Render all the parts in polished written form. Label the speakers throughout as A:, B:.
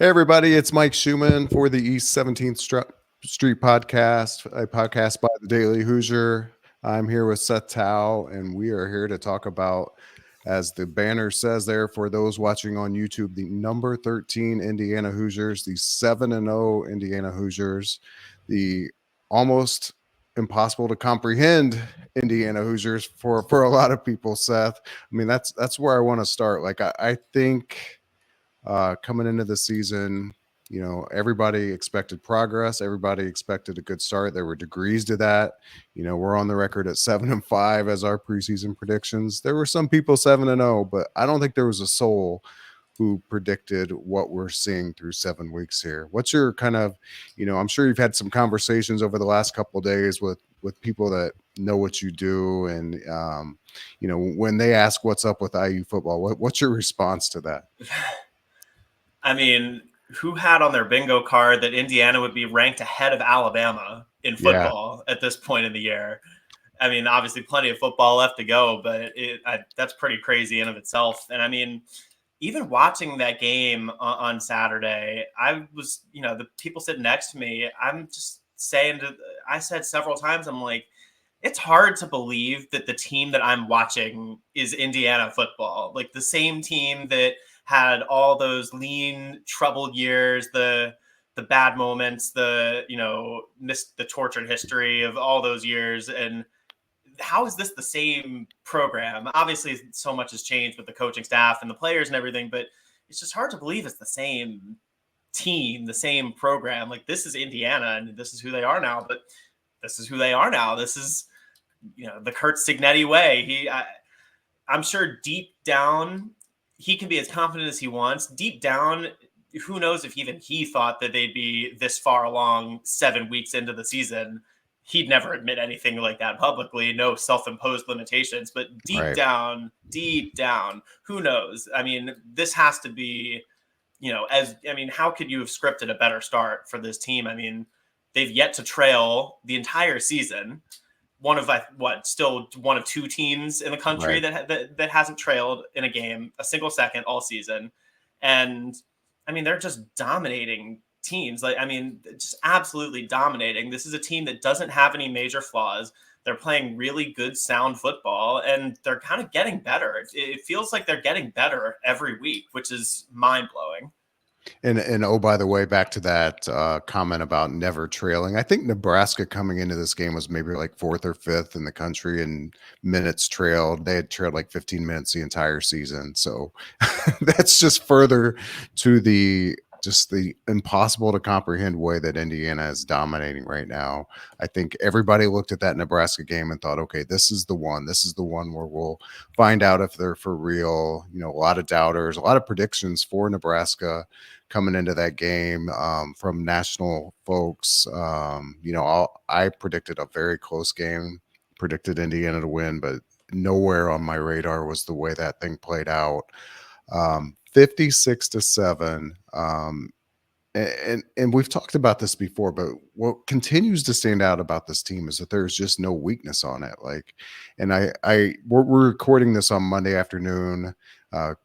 A: Hey, everybody, it's Mike Schumann for the East 17th Street podcast, a podcast by the Daily Hoosier. I'm here with Seth Tao, and we are here to talk about, as the banner says there for those watching on YouTube, the number 13 Indiana Hoosiers, the 7-0 Indiana Hoosiers, the almost impossible to comprehend Indiana Hoosiers for a lot of people, Seth. I mean, that's where I want to start. Like, I think coming into the season, everybody expected progress. Everybody expected a good start. There were degrees to that. We're on the record at 7-5 as our preseason predictions. There were some people 7-0, but I don't think there was a soul who predicted what we're seeing through 7 weeks here. What's your kind of, I'm sure you've had some conversations over the last couple of days with people that know what you do. And, when they ask what's up with IU football, what's your response to that?
B: I mean, who had on their bingo card that Indiana would be ranked ahead of Alabama in football at this point in the year? I mean, obviously plenty of football left to go, but that's pretty crazy in of itself. And I mean, even watching that game on Saturday, I was, the people sitting next to me, I'm just saying, I said several times, I'm like, it's hard to believe that the team that I'm watching is Indiana football, like the same team that had all those lean, troubled years, the bad moments, the missed the tortured history of all those years. And how is this the same program? Obviously, so much has changed with the coaching staff and the players and everything, but it's just hard to believe it's the same team, the same program. Like, this is Indiana, and this is who they are now. But this is who they are now. This is the Kurt Signetti way. I'm sure deep down, he can be as confident as he wants. Deep down, who knows if even he thought that they'd be this far along 7 weeks into the season. He'd never admit anything like that publicly, no self-imposed limitations, but deep down, who knows? I mean, this has to be, how could you have scripted a better start for this team? I mean, they've yet to trail the entire season. Still one of two teams in the country that hasn't trailed in a game a single second all season. And I mean, they're just dominating teams. Like, I mean, just absolutely dominating. This is a team that doesn't have any major flaws. They're playing really good, sound football, and they're kind of getting better. It feels like they're getting better every week, which is mind-blowing.
A: And oh, by the way, back to that comment about never trailing. I think Nebraska coming into this game was maybe like 4th or 5th in the country in minutes trailed. They had trailed like 15 minutes the entire season. So that's just further to the impossible to comprehend way that Indiana is dominating right now. I think everybody looked at that Nebraska game and thought, okay, this is the one. This is the one where we'll find out if they're for real. A lot of doubters, a lot of predictions for Nebraska coming into that game from national folks. I predicted a very close game, predicted Indiana to win, but nowhere on my radar was the way that thing played out. 56-7. And we've talked about this before, but what continues to stand out about this team is that there's just no weakness on it. Like, and we're recording this on Monday afternoon.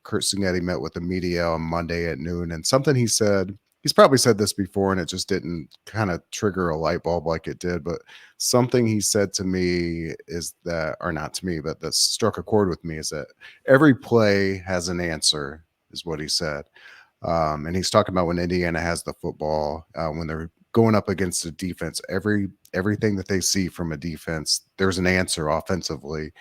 A: Kurt Signetti met with the media on Monday at noon, and something he said, he's probably said this before and it just didn't kind of trigger a light bulb like it did, but something he said to me is that, or not to me, but that struck a chord with me, is that every play has an answer, is what he said. And he's talking about when Indiana has the football, when they're going up against the defense, everything that they see from a defense, there's an answer offensively.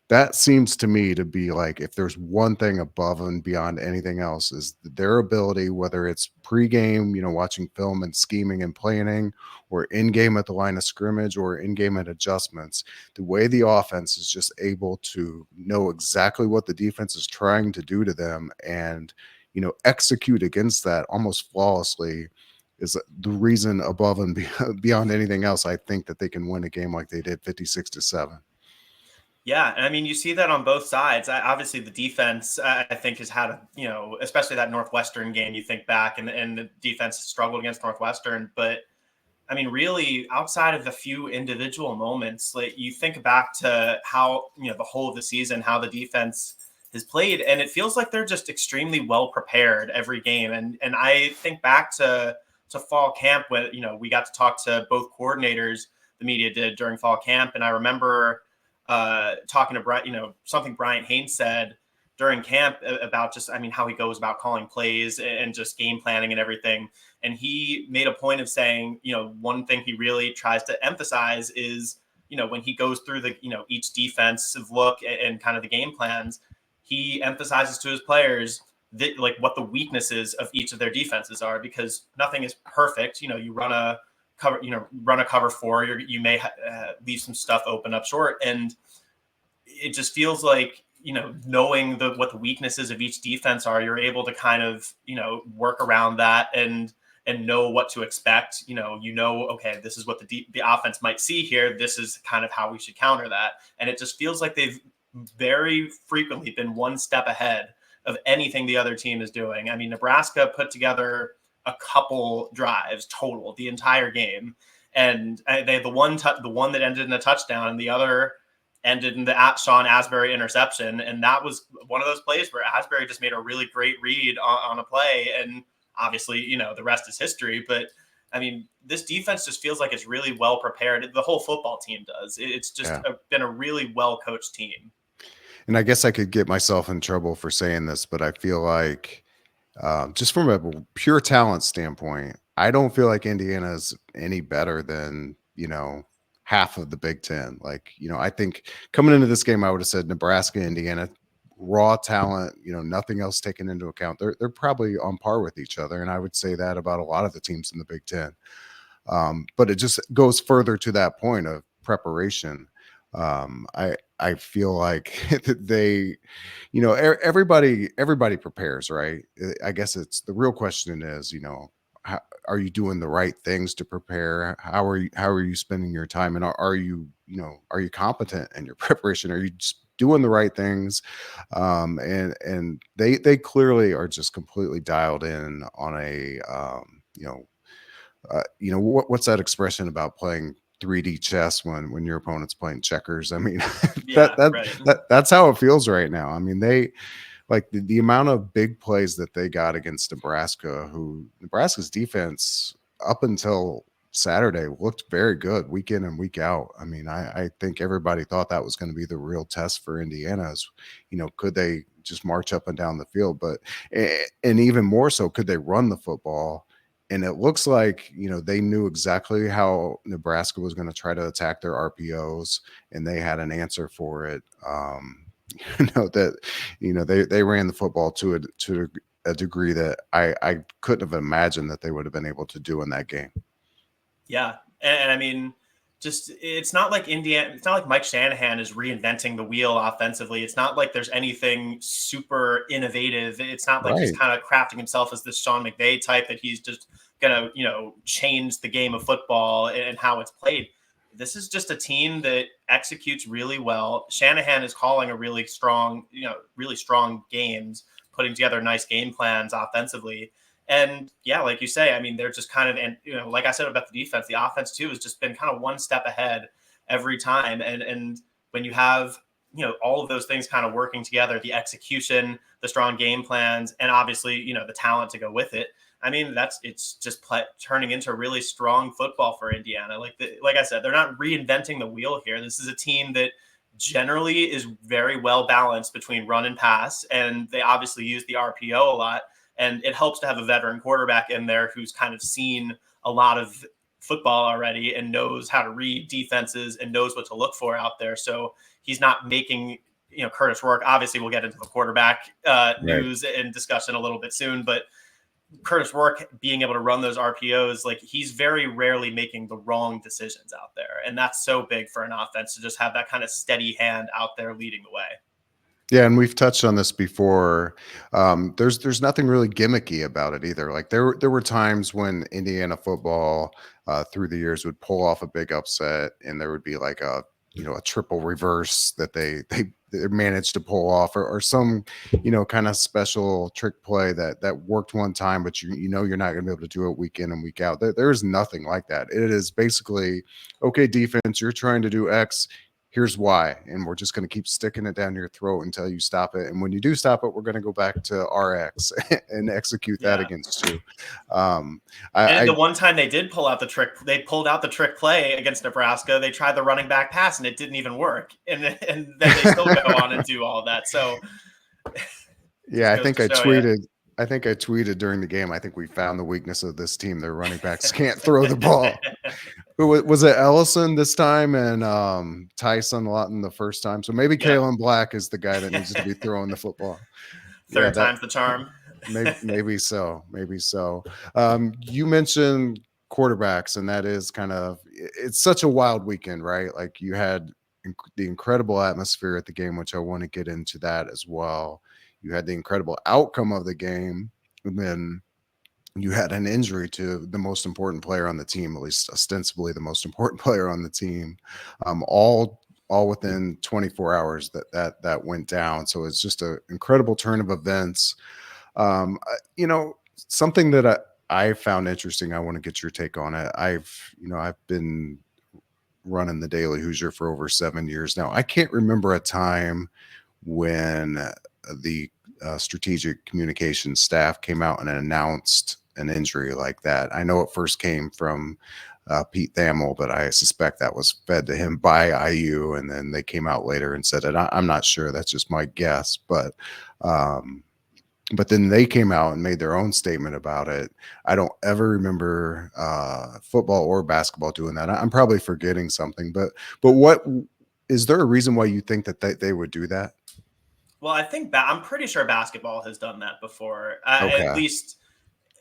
A: That seems to me to be like, if there's one thing above and beyond anything else, is their ability, whether it's pregame, watching film and scheming and planning, or in-game at the line of scrimmage, or in-game at adjustments, the way the offense is just able to know exactly what the defense is trying to do to them and execute against that almost flawlessly is the reason above and beyond anything else. I think that they can win a game like they did 56-7.
B: Yeah, and I mean, you see that on both sides. Obviously, the defense, I think, has had, especially that Northwestern game, you think back, and the defense struggled against Northwestern. But, I mean, really, outside of a few individual moments, like, you think back to how, the whole of the season, how the defense has played, and it feels like they're just extremely well prepared every game. And I think back to fall camp when we got to talk to both coordinators. The media did during fall camp, and I remember talking to Brian, something Brian Haynes said during camp about just, how he goes about calling plays and just game planning and everything. And he made a point of saying, one thing he really tries to emphasize is, when he goes through the, each defensive look and kind of the game plans, he emphasizes to his players that, like, what the weaknesses of each of their defenses are, because nothing is perfect. You run a cover four, you may leave some stuff open up short. And it just feels like, knowing what the weaknesses of each defense are, you're able to kind of, work around that and know what to expect. Okay, this is what the offense might see here. This is kind of how we should counter that. And it just feels like they've very frequently been one step ahead of anything the other team is doing. Nebraska put together a couple drives total the entire game, and they had the one that ended in a touchdown, and the other ended in the Sean Asbury interception. And that was one of those plays where Asbury just made a really great read on a play. And obviously, the rest is history. But this defense just feels like it's really well prepared. The whole football team does. It's just been a really well coached team.
A: And I guess I could get myself in trouble for saying this, but I feel like just from a pure talent standpoint, I don't feel like Indiana is any better than, half of the Big Ten. Like, I think coming into this game, I would have said Nebraska, Indiana, raw talent, nothing else taken into account. They're probably on par with each other. And I would say that about a lot of the teams in the Big Ten. But it just goes further to that point of preparation. I feel like they, everybody prepares, right? I guess it's the real question is, how, are you doing the right things to prepare? How are you spending your time? And are you competent in your preparation? Are you just doing the right things? And they clearly are just completely dialed in on a, what's that expression about playing 3D chess when your opponent's playing checkers? That's how it feels right now. They, like, the amount of big plays that they got against Nebraska, who Nebraska's defense up until Saturday looked very good week in and week out. I think everybody thought that was going to be the real test for Indiana's, could they just march up and down the field? But, and even more so, could they run the football? And it looks like, they knew exactly how Nebraska was going to try to attack their RPOs, and they had an answer for it. They ran the football to a degree that I couldn't have imagined that they would have been able to do in that game.
B: Yeah. And just, it's not like Mike Shanahan is reinventing the wheel offensively. It's not like there's anything super innovative. It's not like he's kind of crafting himself as this Sean McVay type that he's just going to, change the game of football and how it's played. This is just a team that executes really well. Shanahan is calling a really strong games, putting together nice game plans offensively. And yeah, like you say, they're just kind of, and like I said about the defense, the offense too has just been kind of one step ahead every time. And when you have, all of those things kind of working together, the execution, the strong game plans, and obviously, the talent to go with it. It's just turning into really strong football for Indiana. Like I said, they're not reinventing the wheel here. This is a team that generally is very well balanced between run and pass, and they obviously use the RPO a lot. And it helps to have a veteran quarterback in there who's kind of seen a lot of football already and knows how to read defenses and knows what to look for out there. So he's not making, Kurtis Rourke. Obviously, we'll get into the quarterback news and discussion a little bit soon, but Kurtis Rourke being able to run those RPOs, like, he's very rarely making the wrong decisions out there. And that's so big for an offense to just have that kind of steady hand out there leading the way.
A: Yeah, and we've touched on this before. There's nothing really gimmicky about it either. Like, there were times when Indiana football through the years would pull off a big upset, and there would be like a triple reverse that they managed to pull off, or some kind of special trick play that worked one time, but you're not going to be able to do it week in and week out. There's nothing like that. It is basically, okay, defense, you're trying to do X. here's why, and we're just going to keep sticking it down your throat until you stop it. And when you do stop it, we're going to go back to RX and execute that
B: Yeah.
A: against you.
B: And the one time they did pull out the trick, they pulled out the trick play against Nebraska. They tried the running back pass and it didn't even work. And then they still go on and do all of that. So
A: yeah,
B: goes to show you.
A: I think I tweeted during the game. I think we found the weakness of this team. Their running backs can't throw the ball. Was it Ellison this time and Tyson Lawton the first time? So maybe
B: Yeah.
A: Kalen Black is the guy that needs to be throwing the football.
B: Third time's the charm.
A: Maybe so. Maybe so. You mentioned quarterbacks, and that is it's such a wild weekend, right? Like you had the incredible atmosphere at the game, which I want to get into that as well. You had the incredible outcome of the game, and then you had an injury to the most important player on the team, at least ostensibly the most important player on the team, all within 24 hours that went down. So it's just an incredible turn of events. Something that I found interesting. I want to get your take on it. I've been running the Daily Hoosier for over 7 years now. I can't remember a time when the strategic communications staff came out and announced an injury like that. I know it first came from Pete Thamel, but I suspect that was fed to him by IU, and then they came out later and said it. I'm not sure. That's just my guess, but then they came out and made their own statement about it. I don't ever remember football or basketball doing that. I'm probably forgetting something, but what is there a reason why you think that they would do that?
B: Well, I think I'm pretty sure basketball has done that before,
A: Okay.
B: at least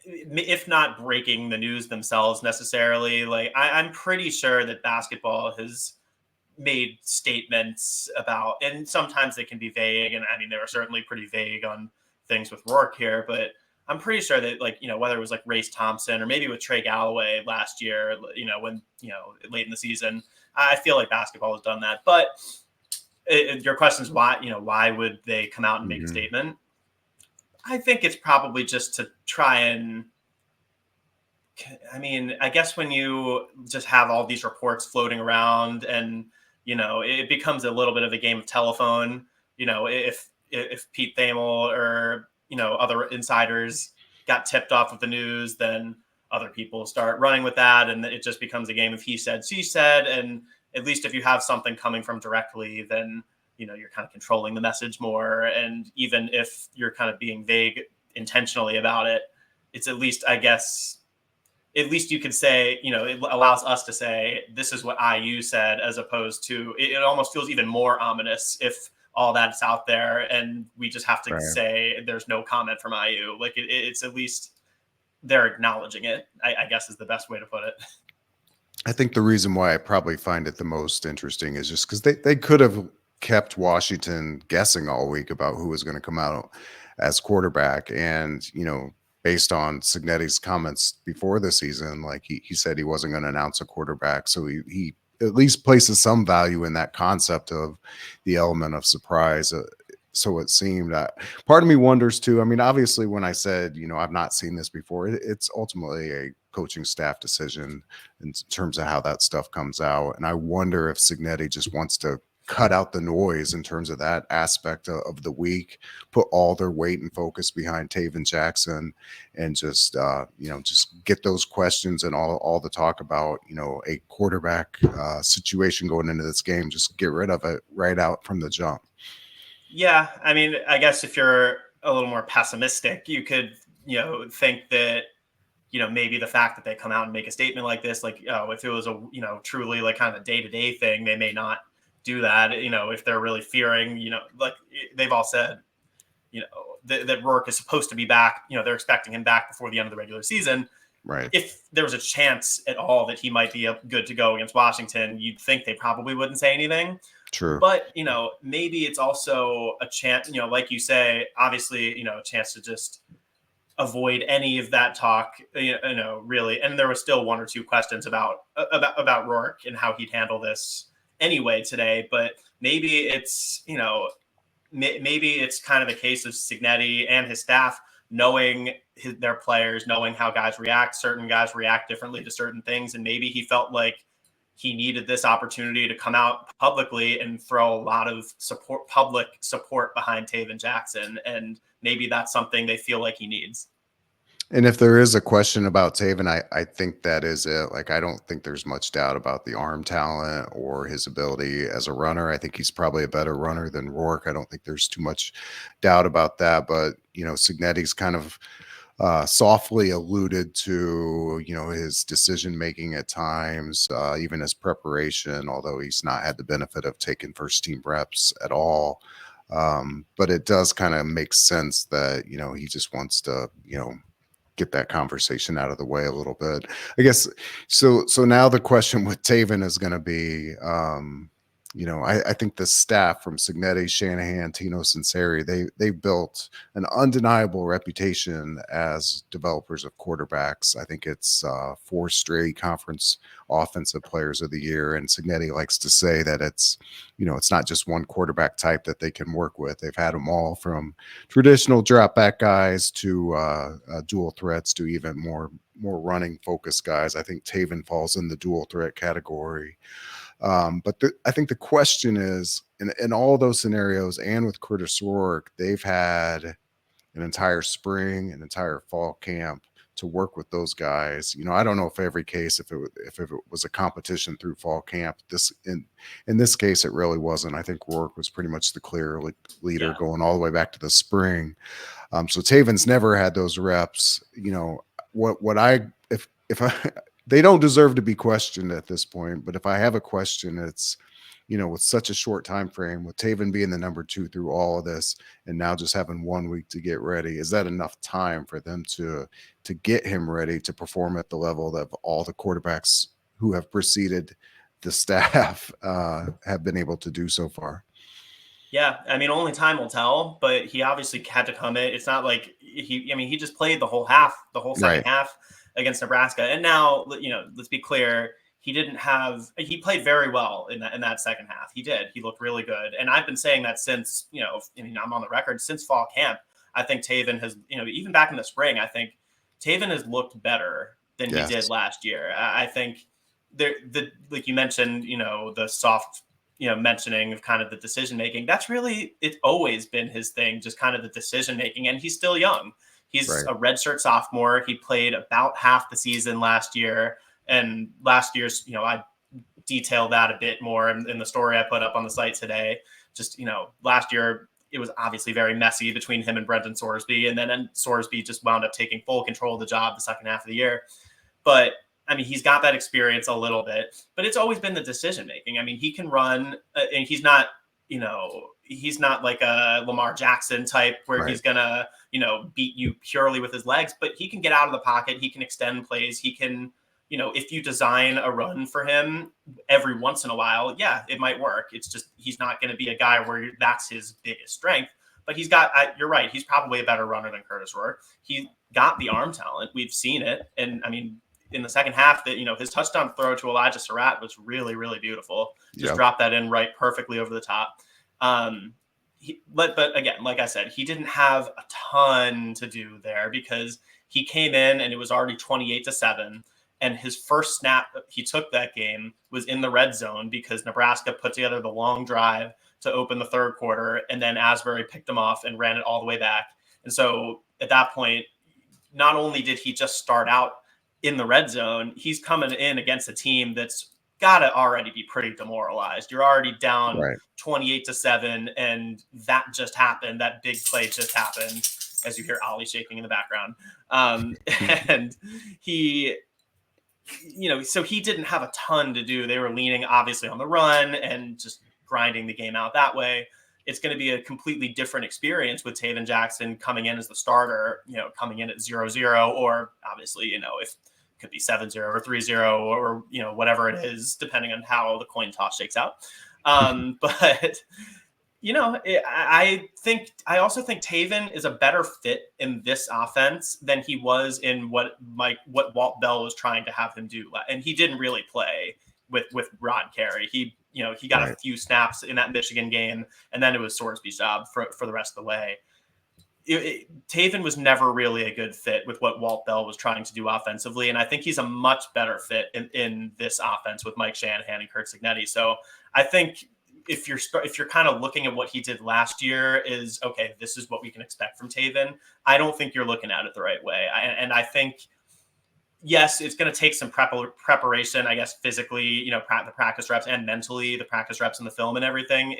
B: if not breaking the news themselves necessarily. Like I'm pretty sure that basketball has made statements about, and sometimes they can be vague. And I mean, they were certainly pretty vague on things with Rourke here, but I'm pretty sure that whether it was like Race Thompson or maybe with Trey Galloway last year, when, late in the season, I feel like basketball has done that. But your question is why would they come out and make a statement? I think it's probably just to try and, I mean, I guess when you just have all these reports floating around and, it becomes a little bit of a game of telephone, if Pete Thamel or, other insiders got tipped off of the news, then other people start running with that. And it just becomes a game of he said, she said. And at least if you have something coming from directly, then, you're kind of controlling the message more. And even if you're kind of being vague intentionally about it, it's at least, I guess, at least you could say, it allows us to say, this is what IU said, as opposed to, it almost feels even more ominous if all that's out there and we just have to say there's no comment from IU. Like it's at least they're acknowledging it, I guess is the best way to put it.
A: I think the reason why I probably find it the most interesting is just because they could have kept Washington guessing all week about who was going to come out as quarterback. And, based on Signetti's comments before the season, like he said he wasn't going to announce a quarterback. So he at least places some value in that concept of the element of surprise. So it seemed. Part of me wonders too. I mean, obviously, when I said, I've not seen this before, it's ultimately a coaching staff decision in terms of how that stuff comes out. And I wonder if Signetti just wants to cut out the noise in terms of that aspect of the week, put all their weight and focus behind Tayven Jackson, and just just get those questions and all the talk about a quarterback situation going into this game. Just get rid of it right out from the jump.
B: Yeah, I mean, I guess if you're a little more pessimistic, you could think that maybe the fact that they come out and make a statement like this, like, if it was a truly like kind of a day-to-day thing, they may not do that. If they're really fearing, like they've all said, that Rourke is supposed to be back. They're expecting him back before the end of the regular season.
A: Right.
B: If there was a chance at all that he might be good to go against Washington, you'd think they probably wouldn't say anything.
A: True.
B: But, maybe it's also a chance, like you say, obviously, a chance to just avoid any of that talk, really. And there was still one or two questions about Rourke and how he'd handle this anyway today. But maybe it's, maybe it's kind of a case of Signetti and his staff knowing their players, knowing how guys react. Certain guys react differently to certain things. And maybe he felt like he needed this opportunity to come out publicly and throw a lot of public support behind Tayven Jackson. And maybe that's something they feel like he needs.
A: And if there is a question about Taven, I think that is it. Like, I don't think there's much doubt about the arm talent or his ability as a runner. I think he's probably a better runner than Rourke. I don't think there's too much doubt about that. But, Signetti's kind of softly alluded to, his decision making at times, even his preparation, although he's not had the benefit of taking first team reps at all. But it does kind of make sense that, he just wants to, get that conversation out of the way a little bit, I guess. So now the question with Tayven is going to be, I think the staff from Signetti, Shanahan, Tino Sinceri, they built an undeniable reputation as developers of quarterbacks. I think it's 4 straight conference offensive players of the year. And Signetti likes to say that it's not just one quarterback type that they can work with. They've had them all from traditional drop back guys to dual threats to even more running focused guys. I think Tayven falls in the dual threat category. But I think the question is, in all those scenarios and with Kurtis Rourke, they've had an entire spring, an entire fall camp to work with those guys. I don't know if every case, if it was a competition through fall camp, in this case, it really wasn't. I think Rourke was pretty much the clear leader going all the way back to the spring. So Taven's never had those reps. If I they don't deserve to be questioned at this point, but if I have a question, it's, with such a short time frame, with Tayven being the number 2 through all of this, and now just having 1 week to get ready, is that enough time for them to get him ready to perform at the level that all the quarterbacks who have preceded the staff have been able to do so far?
B: Yeah, I mean, only time will tell, but he obviously had to come in. It's not like he just played the whole second half against Nebraska. And now, let's be clear, he played very well in that second half. He did. He looked really good. And I've been saying that since, I'm on the record since fall camp. I think Tayven has, even back in the spring, I think Tayven has looked better than he did last year. I think like you mentioned, the soft, mentioning of kind of the decision making. It's always been his thing, just kind of the decision making. And he's still young. He's a redshirt sophomore. He played about half the season last year. And last year's, I detail that a bit more in the story I put up on the site today. Just, last year, it was obviously very messy between him and Brendan Sorsby. And then Sorsby just wound up taking full control of the job the second half of the year. But I mean, he's got that experience a little bit, but it's always been the decision making. I mean, he can run, and he's not like a Lamar Jackson type where he's gonna, beat you purely with his legs, but he can get out of the pocket. He can extend plays. He can, if you design a run for him every once in a while, yeah, it might work. It's just he's not going to be a guy where that's his biggest strength. But you're right. He's probably a better runner than Kurtis Rourke. He got the arm talent. We've seen it, and I mean, in the second half, that his touchdown throw to Elijah Surratt was really, really beautiful. Just dropped that in right perfectly over the top. But again, like I said, he didn't have a ton to do there because he came in and it was already 28-7. And his first snap he took that game was in the red zone because Nebraska put together the long drive to open the third quarter. And then Asbury picked him off and ran it all the way back. And so at that point, not only did he just start out in the red zone, he's coming in against a team that's got to already be pretty demoralized. You're already down 28-7, and that just happened. That big play just happened, as you hear Ollie shaking in the background. And he, so he didn't have a ton to do. They were leaning obviously on the run and just grinding the game out that way. It's going to be a completely different experience with Tayven Jackson coming in as the starter, coming in at 0-0, or obviously, if it could be 7-0 or 3-0 or, whatever it is, depending on how the coin toss shakes out. But, I also think Tayven is a better fit in this offense than he was in what Walt Bell was trying to have him do. And he didn't really play with Rod Carey. He got a few snaps in that Michigan game, and then it was Sorsby's job for the rest of the way. Tayven was never really a good fit with what Walt Bell was trying to do offensively, and I think he's a much better fit in this offense with Mike Shanahan and Curt Cignetti. So I think if you're kind of looking at what he did last year, is okay, this is what we can expect from Tayven. I don't think you're looking at it the right way, and I think, yes, it's going to take some preparation, I guess, physically, the practice reps, and mentally, the practice reps and the film and everything.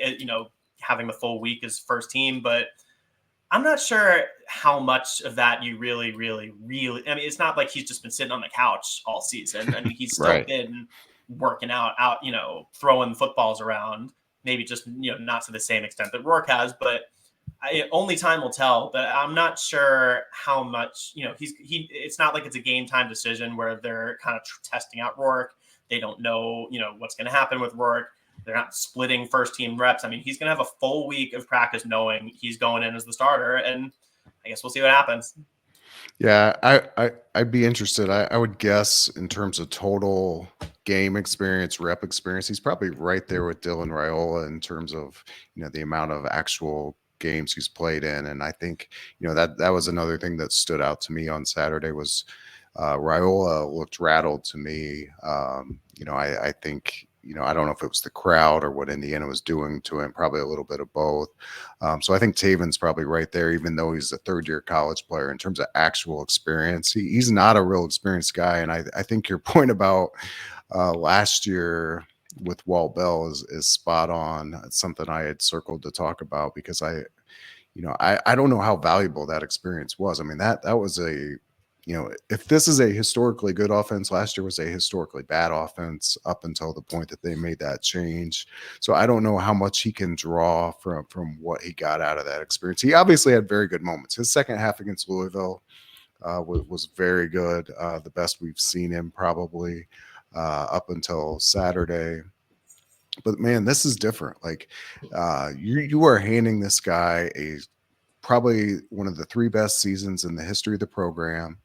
B: Having the full week as first team, but I'm not sure how much of that you really, really, really. I mean, it's not like he's just been sitting on the couch all season. I mean, he's still
A: Right.
B: been working out, throwing footballs around. Maybe just not to the same extent that Rourke has, but only time will tell. But I'm not sure how much. It's not like it's a game time decision where they're kind of testing out Rourke. They don't know what's going to happen with Rourke. They're not splitting first team reps. I mean, he's going to have a full week of practice knowing he's going in as the starter, and I guess we'll see what happens.
A: Yeah, I'd be interested. I would guess in terms of total game experience, rep experience, he's probably right there with Dylan Raiola in terms of the amount of actual games he's played in. And I think that was another thing that stood out to me on Saturday was Raiola looked rattled to me. I think I don't know if it was the crowd or what Indiana was doing to him, probably a little bit of both. So I think Tayven's probably right there, even though he's a third-year college player in terms of actual experience. He's not a real experienced guy. And I think your point about last year with Walt Bell is spot on. It's something I had circled to talk about because I don't know how valuable that experience was. I mean, that was if this is a historically good offense, last year was a historically bad offense up until the point that they made that change. So I don't know how much he can draw from what he got out of that experience. He obviously had very good moments. His second half against Louisville was very good, the best we've seen him probably up until Saturday. But man, this is different. Like you are handing this guy probably one of the three best seasons in the history of the program.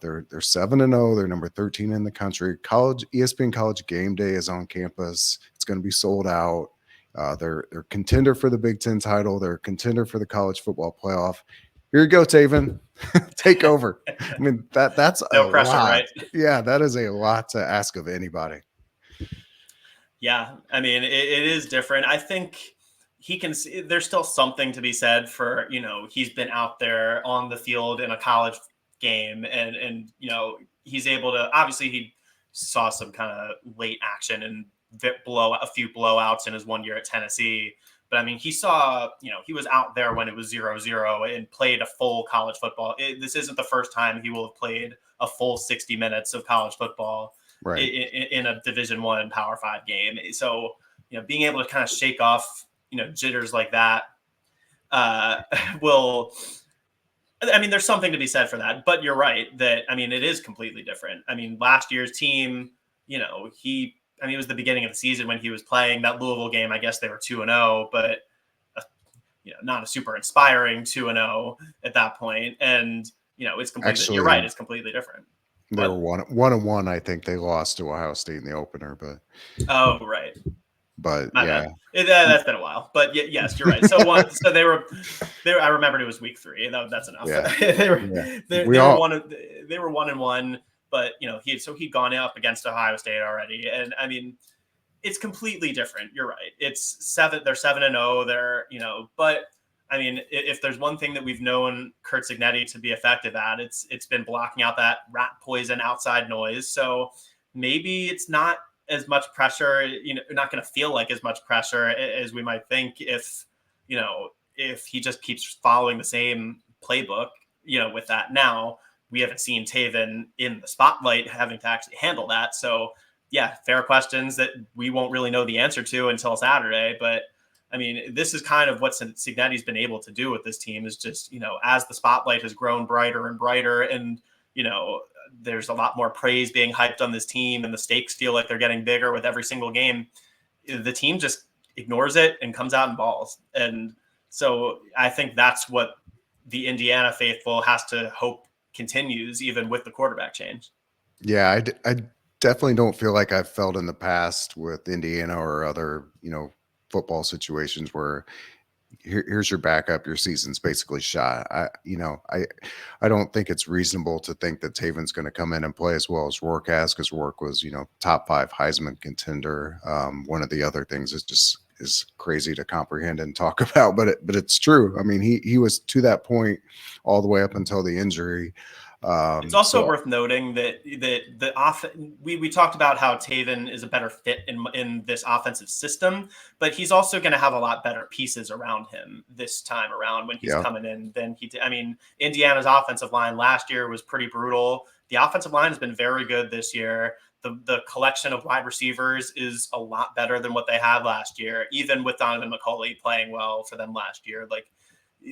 A: They're 7-0. They're number 13 in the country. ESPN College Game Day is on campus. It's going to be sold out. They're contender for the Big Ten title. They're a contender for the college football playoff. Here you go, Tayven. Take over. I mean, that's
B: No
A: a
B: pressure,
A: lot.
B: right?
A: Yeah, that is a lot to ask of anybody.
B: Yeah, I mean, it is different. I think he can see there's still something to be said for, he's been out there on the field in a college game, and he's able to, obviously he saw some kind of late action and a few blowouts in his 1 year at Tennessee. But I mean, he saw, he was out there when it was 0-0 and played a full college football. This isn't the first time he will have played a full 60 minutes of college football
A: Right.
B: in a Division I Power 5 game. So, being able to kind of shake off, jitters like that will, I mean, there's something to be said for that. But you're right that, I mean, it is completely different. I mean, last year's team, it was the beginning of the season when he was playing that Louisville game. I guess they were 2-0, but not a super inspiring 2-0 at that point. And, it's completely,
A: Actually,
B: you're right, it's completely different.
A: They were 1-1. I think they lost to Ohio State in the opener, but
B: right.
A: My yeah,
B: that's been a while. But yes, you're right. So they were. I remembered it was week 3. That's enough.
A: Yeah.
B: they were 1-1. But he'd gone up against Ohio State already, and I mean, it's completely different. You're right. It's 7. They're 7-0. They're but. I mean, if there's one thing that we've known Curt Cignetti to be effective at, it's been blocking out that rat poison outside noise. So maybe it's not as much pressure, not going to feel like as much pressure as we might think if he just keeps following the same playbook, with that. Now we haven't seen Tayven in the spotlight having to actually handle that. So yeah, fair questions that we won't really know the answer to until Saturday, but I mean, this is kind of what Cignetti's been able to do with this team is just, as the spotlight has grown brighter and brighter and, there's a lot more praise being hyped on this team and the stakes feel like they're getting bigger with every single game. The team just ignores it and comes out in balls. And so I think that's what the Indiana faithful has to hope continues even with the quarterback change.
A: Yeah, I definitely don't feel like I've felt in the past with Indiana or other, football situations where here's your backup. Your season's basically shot. I don't think it's reasonable to think that Tayven's going to come in and play as well as Rourke has, because Rourke was, top 5 Heisman contender. One of the other things is crazy to comprehend and talk about, but it's true. I mean, he was to that point all the way up until the injury.
B: It's also worth noting that we talked about how Tayven is a better fit in this offensive system, but he's also going to have a lot better pieces around him this time around when he's coming in than he did. I mean, Indiana's offensive line last year was pretty brutal. The offensive line has been very good this year. The collection of wide receivers is a lot better than what they had last year, even with Donovan McCulley playing well for them last year. Like,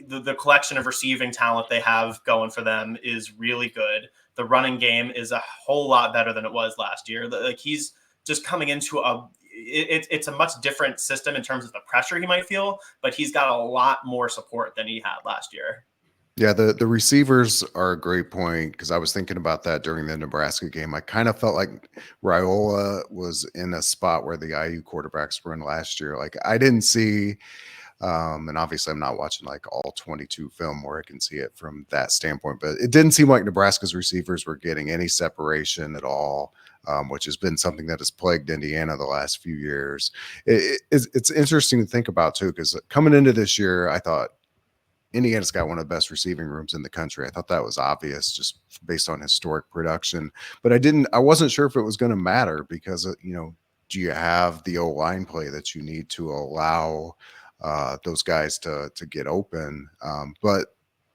B: the collection of receiving talent they have going for them is really good. The running game is a whole lot better than it was last year. Like, he's just coming into it's a much different system in terms of the pressure he might feel, but he's got a lot more support than he had last year.
A: Yeah, the receivers are a great point, because I was thinking about that during the Nebraska game. I kind of felt like Raiola was in a spot where the IU quarterbacks were in last year. Like, I didn't see and obviously I'm not watching like all 22 film where I can see it from that standpoint, but it didn't seem like Nebraska's receivers were getting any separation at all, which has been something that has plagued Indiana the last few years. It's interesting to think about too, because coming into this year, I thought Indiana's got one of the best receiving rooms in the country. I thought that was obvious just based on historic production, but I wasn't sure if it was going to matter, because, do you have the O-line play that you need to allow those guys to get open? But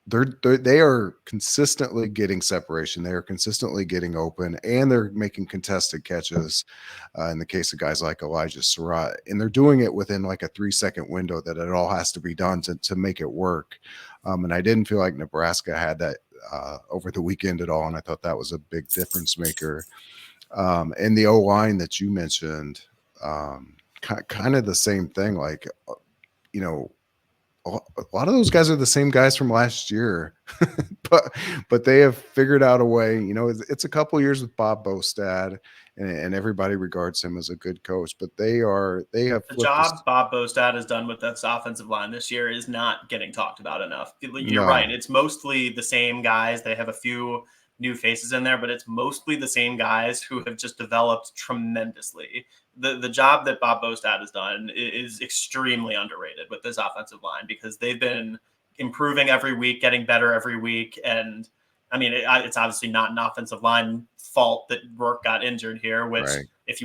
A: they are consistently getting separation. They are consistently getting open, and they're making contested catches. In the case of guys like Elijah Surratt, and they're doing it within like a 3-second window that it all has to be done to make it work. And I didn't feel like Nebraska had that over the weekend at all, and I thought that was a big difference maker. And the O-line that you mentioned, kind of the same thing. Like, a lot of those guys are the same guys from last year, but they have figured out a way. It's a couple years with Bob Bostad, and everybody regards him as a good coach. But they have
B: the job Bob Bostad has done with this offensive line this year is not getting talked about enough. You're right; it's mostly the same guys. They have a few new faces in there, but it's mostly the same guys who have just developed tremendously. The job that Bob Bostad has done is extremely underrated with this offensive line, because they've been improving every week, getting better every week. And I mean, it's obviously not an offensive line fault that Rourke got injured here, which right. If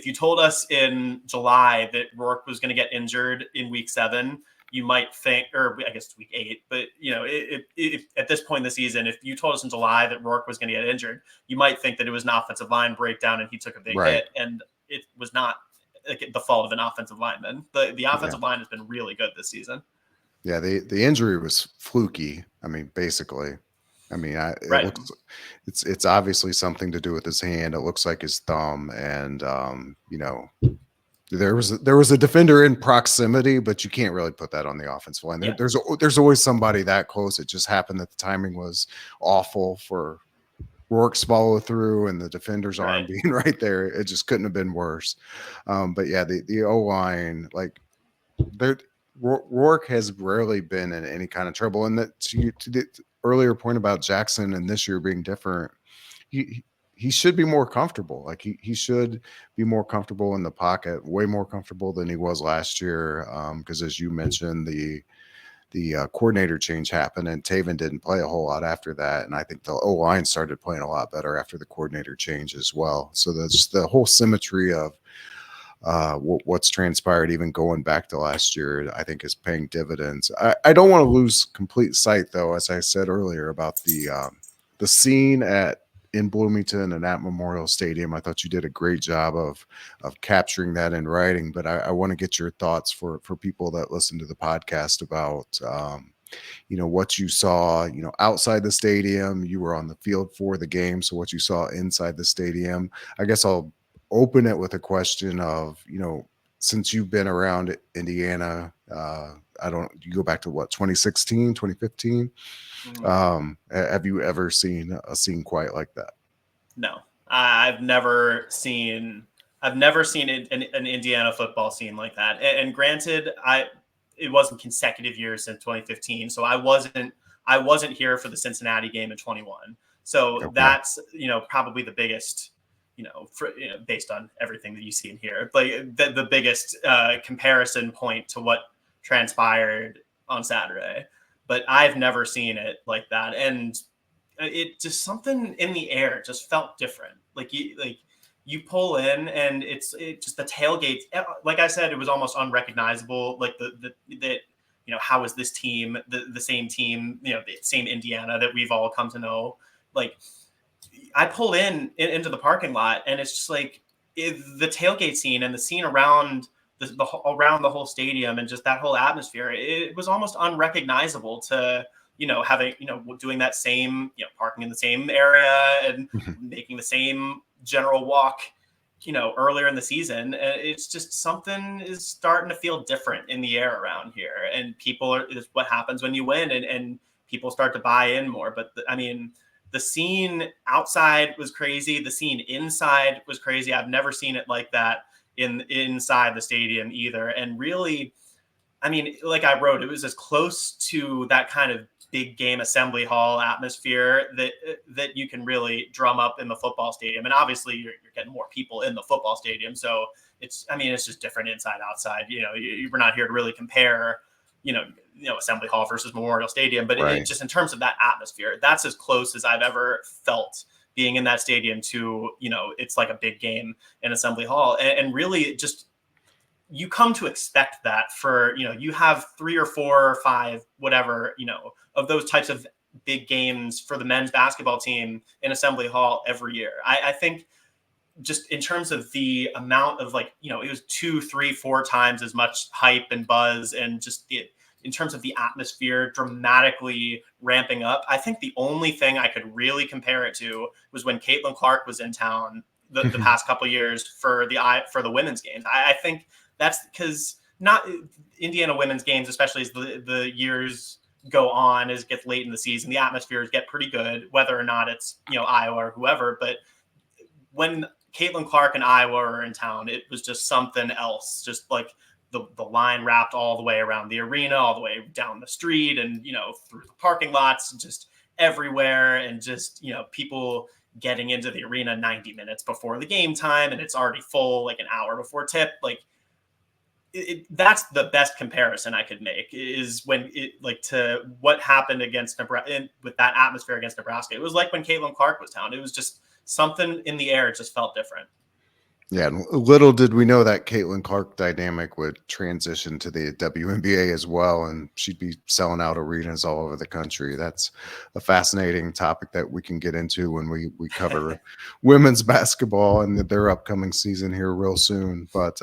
B: you told us in July that Rourke was going to get injured in week 7, you might think, or I guess it's week 8, but if at this point in the season, if you told us in July that Rourke was going to get injured, you might think that it was an offensive line breakdown and he took a big hit, and it was not the fault of an offensive lineman. The offensive line has been really good this season.
A: Yeah, the injury was fluky. I mean, basically. I mean, it's obviously something to do with his hand. It looks like his thumb, and there was a defender in proximity, but you can't really put that on the offensive line. There's always somebody that close. It just happened that the timing was awful for Rourke's follow through and the defender's arm being right there. It just couldn't have been worse. But yeah, the O-line, like, Rourke has rarely been in any kind of trouble. And that to the earlier point about Jackson and this year being different, he should be more comfortable. Like, he should be more comfortable in the pocket, way more comfortable than he was last year. Because as you mentioned, the coordinator change happened, and Tayven didn't play a whole lot after that. And I think the O-line started playing a lot better after the coordinator change as well. So that's the whole symmetry of what's transpired, even going back to last year, I think is paying dividends. I don't want to lose complete sight, though, as I said earlier, about the scene in Bloomington and at Memorial Stadium. I thought you did a great job of capturing that in writing, but I want to get your thoughts for people that listen to the podcast about what you saw, outside the stadium. You were on the field for the game, so what you saw inside the stadium. I guess I'll open it with a question of, since you've been around Indiana, you go back to what, 2016, 2015? Have you ever seen a scene quite like that?
B: No, I've never seen an Indiana football scene like that. And granted, it wasn't consecutive years since 2015. So I wasn't here for the Cincinnati game in 21. So
A: Okay.
B: that's, probably the biggest, based on everything that you see in here, like the biggest comparison point to what transpired on Saturday. But I've never seen it like that. And it just, something in the air just felt different. You pull in and it just, the tailgate, like I said, it was almost unrecognizable. Like the how is this team the same team, the same Indiana that we've all come to know? Like, I pulled into the parking lot, and it's just like the tailgate scene and the scene around around the whole stadium, and just that whole atmosphere. It was almost unrecognizable to having doing that same parking in the same area and making the same general walk earlier in the season. It's just, something is starting to feel different in the air around here, and is what happens when you win, and people start to buy in more. But the scene outside was crazy. The scene inside was crazy. I've never seen it like that inside the stadium either. And really, like I wrote, it was as close to that kind of big game assembly hall atmosphere that you can really drum up in the football stadium. And obviously you're getting more people in the football stadium. So it's just different inside, outside. We're not here to really compare, assembly hall versus Memorial Stadium, but
A: Right.
B: just in terms of that atmosphere, that's as close as I've ever felt being in that stadium to, it's like a big game in assembly hall. And really just, you come to expect that for, you have 3 or 4 or 5, whatever, of those types of big games for the men's basketball team in assembly hall every year. I think just in terms of the amount of, it was 2, 3, 4 times as much hype and buzz, and just in terms of the atmosphere dramatically ramping up. I think the only thing I could really compare it to was when Caitlin Clark was in town the past couple of years for the women's games. I think that's because not Indiana women's games, especially as the years go on, as it gets late in the season, the atmospheres get pretty good, whether or not it's, Iowa or whoever. But when Caitlin Clark and Iowa were in town, it was just something else. Just like the line wrapped all the way around the arena, all the way down the street, and, through the parking lots, and just everywhere. And just, people getting into the arena 90 minutes before the game time, and it's already full like an hour before tip. Like, that's the best comparison I could make, is when to what happened against Nebraska with that atmosphere against Nebraska. It was like when Caitlin Clark was down. It was just something in the air. It just felt different.
A: Yeah, and little did we know that Caitlin Clark dynamic would transition to the WNBA as well, and she'd be selling out arenas all over the country. That's a fascinating topic that we can get into when we cover women's basketball and their upcoming season here real soon. But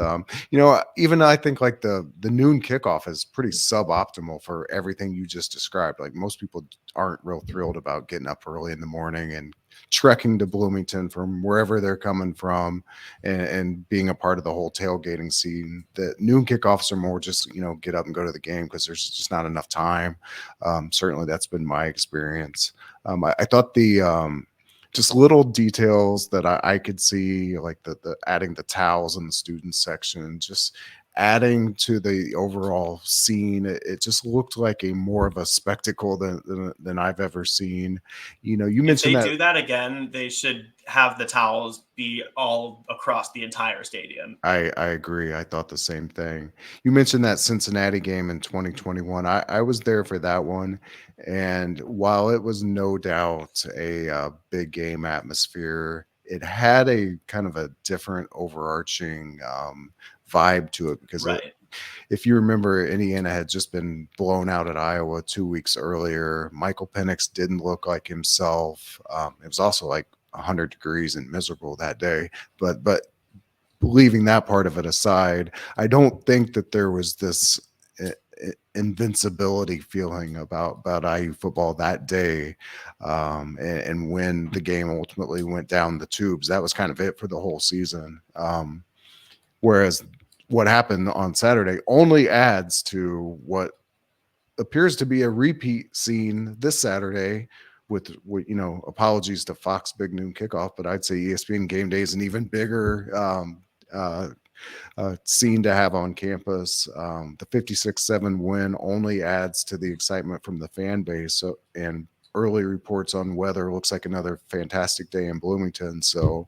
A: even I think like the noon kickoff is pretty suboptimal for everything you just described. Like, most people aren't real thrilled about getting up early in the morning and trekking to Bloomington from wherever they're coming from, and being a part of the whole tailgating scene. The noon kickoffs are more just, get up and go to the game, because there's just not enough time. Certainly that's been my experience. I thought the just little details that I could see, like the adding the towels in the student section, just adding to the overall scene. It just looked like a more of a spectacle than I've ever seen. You
B: If
A: mentioned
B: they
A: that.
B: do that again, they should have the towels be all across the entire stadium.
A: I agree. I thought the same thing. You mentioned that Cincinnati game in 2021. I was there for that one. And while it was no doubt a big game atmosphere, it had a kind of a different overarching vibe to it, because
B: Right.
A: if you remember, Indiana had just been blown out at Iowa 2 weeks earlier. Michael Penix didn't look like himself. It was also like 100 degrees and miserable that day. But leaving that part of it aside, I don't think that there was this invincibility feeling about IU football that day. And when the game ultimately went down the tubes, that was kind of it for the whole season. Whereas what happened on Saturday only adds to what appears to be a repeat scene this Saturday with apologies to Fox Big Noon Kickoff, but I'd say ESPN Game Day is an even bigger scene to have on campus. The 56-7 win only adds to the excitement from the fan base. So, and early reports on weather looks like another fantastic day in Bloomington. So,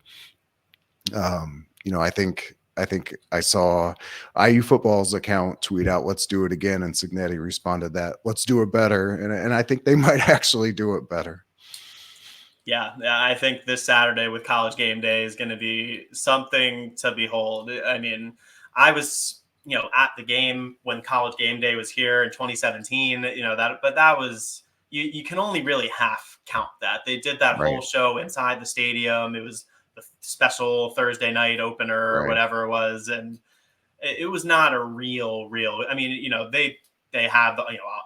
A: I think I saw IU football's account tweet out, "Let's do it again," and Signetti responded that, "Let's do it better," and I think they might actually do it better.
B: Yeah, I think this Saturday with College Game Day is going to be something to behold. I mean, I was, at the game when College Game Day was here in 2017, but that was, you can only really half count that. They did that whole
A: Right,
B: show inside the stadium. It was the special Thursday night opener or
A: right,
B: whatever it was. And it was not a real, I mean, they have,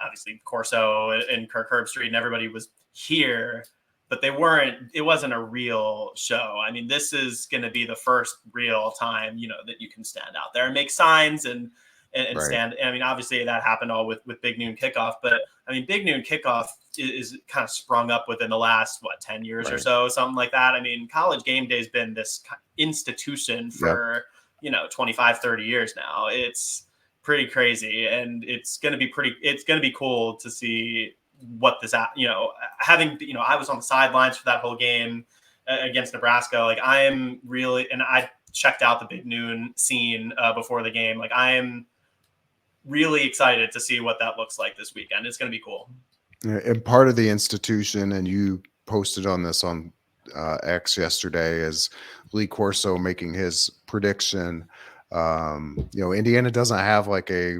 B: obviously Corso and Kirk Herbstreit and everybody was here, but it wasn't a real show. I mean, this is going to be the first real time, that you can stand out there and make signs and
A: right,
B: stand. I mean, obviously that happened all with Big Noon Kickoff, but I mean, Big Noon Kickoff is kind of sprung up within the last, 10 years or
A: right.
B: so, something like that. I mean, College Game Day has been this institution
A: Yep.
B: for, 25, 30 years now. It's pretty crazy. And it's going to be cool to see what this, having, I was on the sidelines for that whole game against Nebraska. Like I checked out the Big Noon scene before the game. Like I am really excited to see what that looks like this weekend. It's going to be cool.
A: Yeah, and part of the institution, and you posted on this on X yesterday, is Lee Corso making his prediction. Indiana doesn't have like a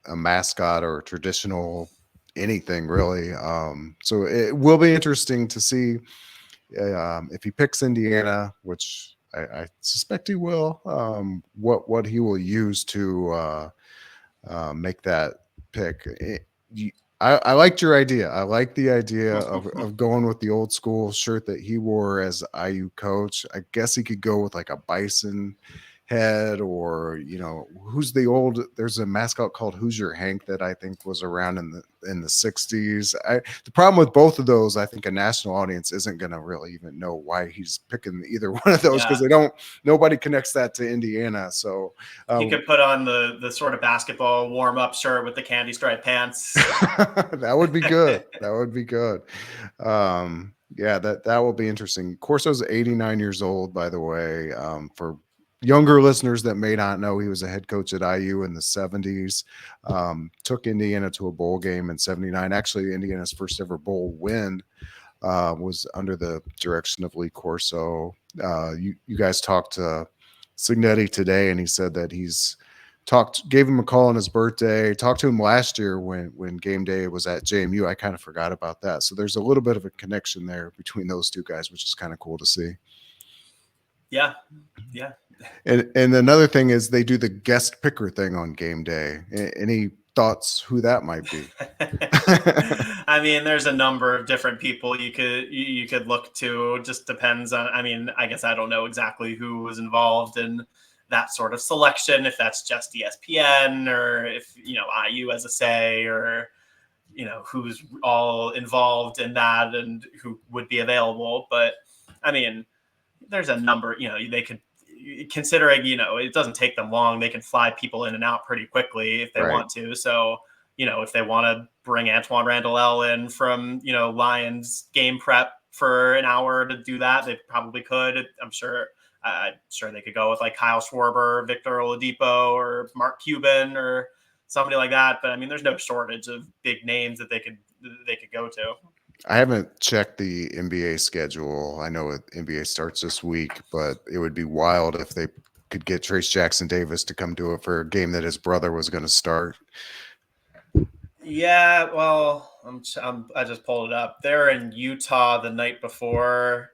A: mascot or a traditional anything really. So it will be interesting to see if he picks Indiana, which I suspect he will. What he will use to make that pick. I liked your idea. I like the idea of going with the old school shirt that he wore as IU coach. I guess he could go with like a bison head, or there's a mascot called Hoosier Hank that I think was around in the 60s. The problem with both of those, I think a national audience isn't going to really even know why he's picking either one of those, because
B: Yeah.
A: nobody connects that to Indiana. So
B: He could put on the sort of basketball warm up shirt with the candy stripe pants.
A: that would be good. That would be good. Yeah, that will be interesting. Corso's 89 years old, by the way. For younger listeners that may not know, he was a head coach at IU in the 70s. Took Indiana to a bowl game in 79. Actually, Indiana's first ever bowl win was under the direction of Lee Corso. You guys talked to Signetti today, and he said that gave him a call on his birthday, talked to him last year when game day was at JMU. I kind of forgot about that. So there's a little bit of a connection there between those two guys, which is kind of cool to see.
B: Yeah. Yeah.
A: And another thing is they do the guest picker thing on game day. Any thoughts who that might be?
B: I mean, there's a number of different people you could look to. It just depends on. I mean, I guess I don't know exactly who was involved in that sort of selection. If that's just ESPN, or if IU has a say, or who's all involved in that and who would be available. But I mean, there's a number. They could, considering it doesn't take them long, they can fly people in and out pretty quickly if they
A: Right.
B: want to. So if they want to bring Antoine Randall L in from Lions game prep for an hour to do that, they probably could. I'm sure they could go with like Kyle Schwarber, Victor Oladipo, or Mark Cuban, or somebody like that. But I mean, there's no shortage of big names that they could go to.
A: I haven't checked the NBA schedule. I know NBA starts this week, but it would be wild if they could get Trace Jackson Davis to come do it for a game that his brother was going to start.
B: Yeah, well, I just pulled it up. They're in Utah the night before.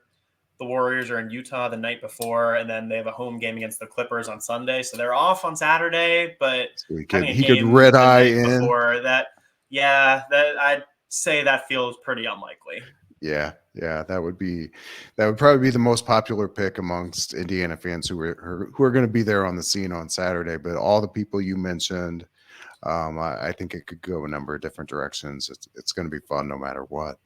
B: The Warriors are in Utah the night before, and then they have a home game against the Clippers on Sunday. So they're off on Saturday, but
A: So
B: having a
A: he could
B: game
A: red
B: the
A: eye
B: night
A: in.
B: before that, yeah, that I'd say that feels pretty unlikely.
A: Yeah, that would probably be the most popular pick amongst Indiana fans who are going to be there on the scene on Saturday. But all the people you mentioned, I think it could go a number of different directions. It's going to be fun no matter what.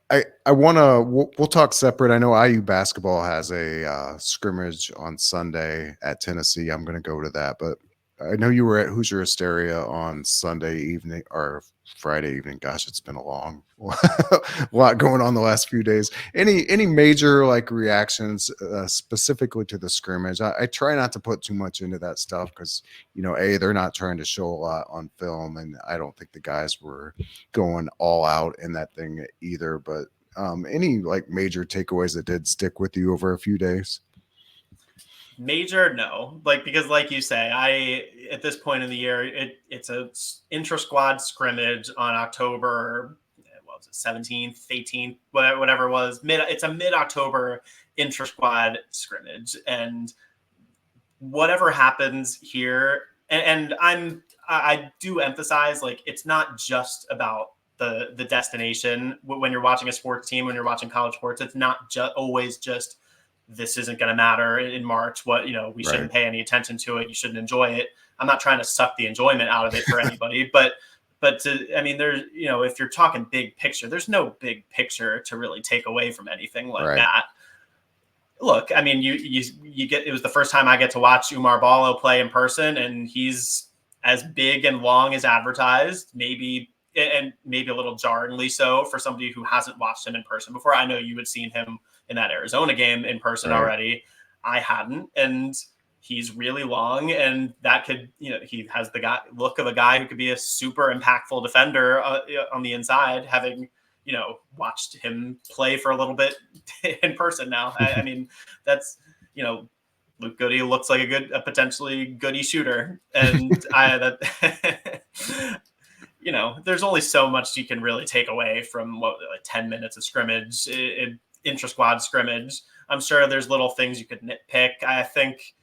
A: I want to. We'll talk separate. I know IU basketball has a scrimmage on Sunday at Tennessee. I'm going to go to that, but I know you were at Hoosier Hysteria on Sunday evening or Friday evening. Gosh, it's been a long lot going on the last few days. Any major like reactions specifically to the scrimmage? I try not to put too much into that stuff because they're not trying to show a lot on film, and I don't think the guys were going all out in that thing either. But any like major takeaways that did stick with you over a few days?
B: Major, no. Because like you say, at this point in the year, it's a intra squad scrimmage on October, what was it, 17th, 18th, whatever it was. It's a mid-October intra squad scrimmage, and whatever happens here, and I do emphasize, like, it's not just about the destination. When you're watching a sports team, when you're watching college sports, it's not always just this isn't going to matter in March. We shouldn't pay any attention to it. You shouldn't enjoy it. I'm not trying to suck the enjoyment out of it for anybody, but there's, if you're talking big picture, there's no big picture to really take away from anything like that. Look, I mean, you get, it was the first time I get to watch Umar Ballo play in person, and he's as big and long as advertised, maybe a little jarringly so for somebody who hasn't watched him in person before. I know you had seen him in that Arizona game in person already. I hadn't, and he's really long, and that could, he has the look of a guy who could be a super impactful defender on the inside, having, watched him play for a little bit in person now. I mean, that's, Luke Goody looks like a potentially goody shooter. And there's only so much you can really take away from 10 minutes of scrimmage, intra-squad scrimmage. I'm sure there's little things you could nitpick. I think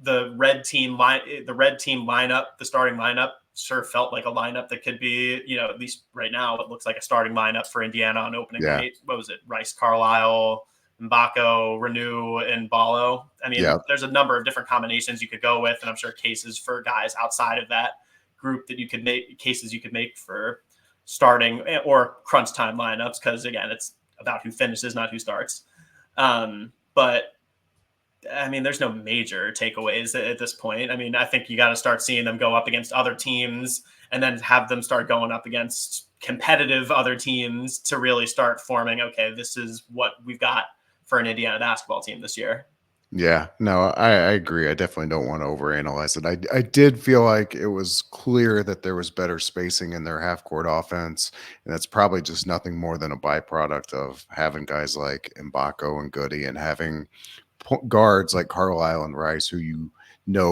B: the red team lineup, the starting lineup, sure felt like a lineup that could be, at least right now, it looks like a starting lineup for Indiana on opening night. What was it? Rice, Carlisle, Mbako, Renew, and Ballo. I mean, there's a number of different combinations you could go with, and I'm sure cases for guys outside of that group that you could make for starting or crunch time lineups, because again, it's about who finishes, not who starts. But I mean, there's no major takeaways at this point. I mean, I think you got to start seeing them go up against other teams, and then have them start going up against competitive other teams to really start forming, okay, this is what we've got for an Indiana basketball team this year.
A: Yeah, no, I agree. I definitely don't want to overanalyze it. I did feel like it was clear that there was better spacing in their half court offense, and that's probably just nothing more than a byproduct of having guys like Mbako and Goody, and having guards like Carlisle and Rice who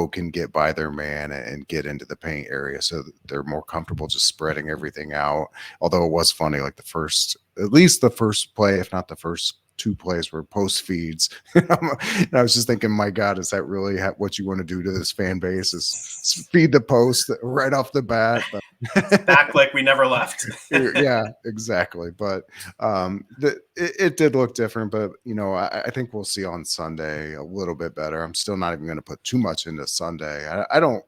A: can get by their man and get into the paint area, so they're more comfortable just spreading everything out. Although it was funny, like at least the first play, if not the first two plays, were post feeds. And I was just thinking, my God, is that really what you want to do to this fan base, is feed the post right off the bat? But
B: back like we never left.
A: Yeah, exactly. But it did look different. But I think we'll see on Sunday a little bit better. I'm still not even going to put too much into Sunday. I don't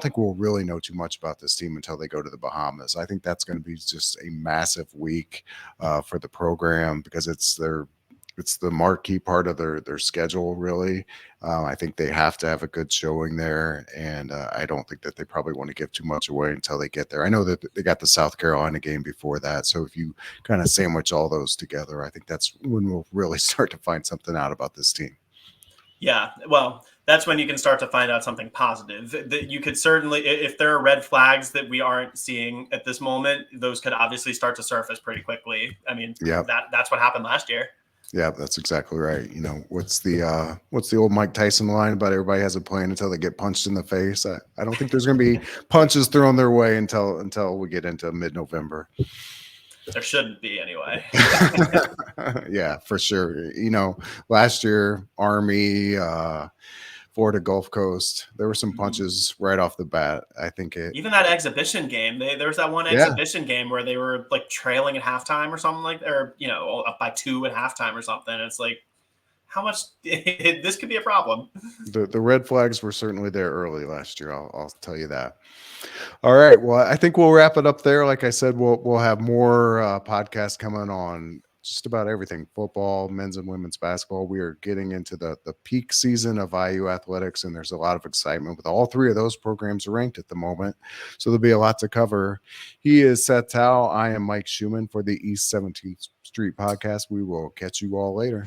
A: think we'll really know too much about this team until they go to the Bahamas. I think that's going to be just a massive week for the program, because it's the marquee part of their schedule, really. I think they have to have a good showing there, and I don't think that they probably want to give too much away until they get there. I know that they got the South Carolina game before that, so if you kind of sandwich all those together, I think that's when we'll really start to find something out about this team.
B: Yeah, well, that's when you can start to find out something positive. That you could certainly, if there are red flags that we aren't seeing at this moment, those could obviously start to surface pretty quickly. I mean, that's what happened last year.
A: Yeah, that's exactly right. What's the old Mike Tyson line about everybody has a plan until they get punched in the face? I don't think there's going to be punches thrown their way until we get into mid-November.
B: There shouldn't be, anyway.
A: Yeah, for sure. Last year, Army, Florida Gulf Coast, there were some punches right off the bat. I think
B: even that exhibition game, there was that one exhibition game where they were like trailing at halftime or something, like, or up by 2 at halftime or something. It's like, how much this could be a problem.
A: The red flags were certainly there early last year. I'll tell you that. All right. Well, I think we'll wrap it up there. Like I said, we'll have more podcasts coming on just about everything: football, men's and women's basketball. We are getting into the peak season of IU athletics, and there's a lot of excitement with all three of those programs ranked at the moment. So there'll be a lot to cover. He is Seth Tao. I am Mike Schumann for the East 17th Street podcast. We will catch you all later.